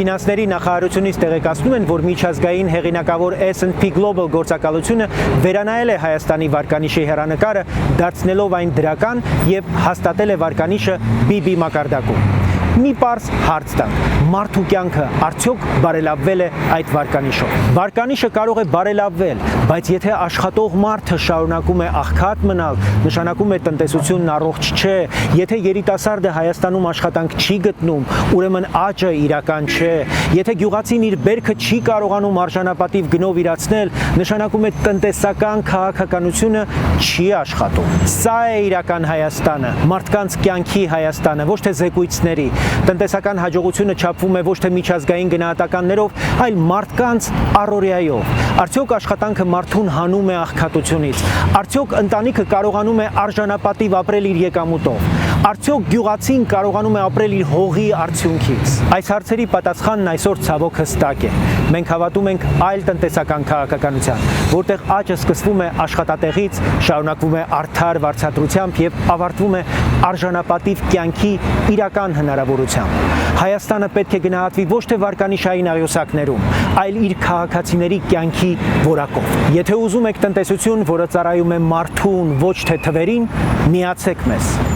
Ֆինանսների նախարարությունից տեղեկացնում են, որ միջազգային հեղինակավոր S&P Global գործակալությունը վերանայել է Հայաստանի վարկանիշի հեռանկարը, դարձնելով այն դրական եւ հաստատել է վարկանիշը BB մակարդակում։ Մի պարզ հարց տանք. մարդու կյանքը արդյոք բարելավվել է այդ վարկանիշով։ Վարկանիշը կարող է բարելավվել, բայց եթե աշխատող մարդը շարունակում է աղքատ մնալ, նշանակում է տնտեսությունն առողջ չէ, եթե երիտասարդը Հայաստանում աշխատանք չի գտնում, ուրեմն աճը իրական չէ, եթե գյուղացին իր բերքը չի կարողանում արժանապատիվ գնով իրացնել, նշանակում է տնտեսական քաղաքականությունը չի աշխատում։ Սա է իրական Հայաստանը, մարդկանց կյանքի Հայաստանը, ոչ թե զեկույցների։ Տնտեսական հաջողությունը չափվում է ոչ թե միջազգային գնահատականներով, այլ մարդկանց առօրյայով։ Արդյոք աշխատանքը մարդուն հանում է աղքատությունից։ Արդյոք ընտանիքը կարողանում է արժանապատիվ ապրել իր եկամուտով։ Արդյոք գյուղացին կարողանում է ապրել իր հողի արդյունքից։ Այս հարցերի պատասխանն այսօր ցավոք հստակ է։ Մենք հավատում ենք այլ տնտեսական քաղաքականության, որտեղ աճը սկսվում է աշխատատեղից, շարունակվում է արդար վարձատրությամբ եւ ավարտվում է արժանապատիվ կյանքի իրական հնարավորությամբ։ Հայաստանը պետք է գնահատվի ոչ թե վարկանիշային աղյուսակներում, այլ իր քաղաքացիների կյանքի որակով։ Եթե ուզում եք տնտեսություն, որը ծառայում է մարդուն, ոչ թե թվերին, միացեք մեզ։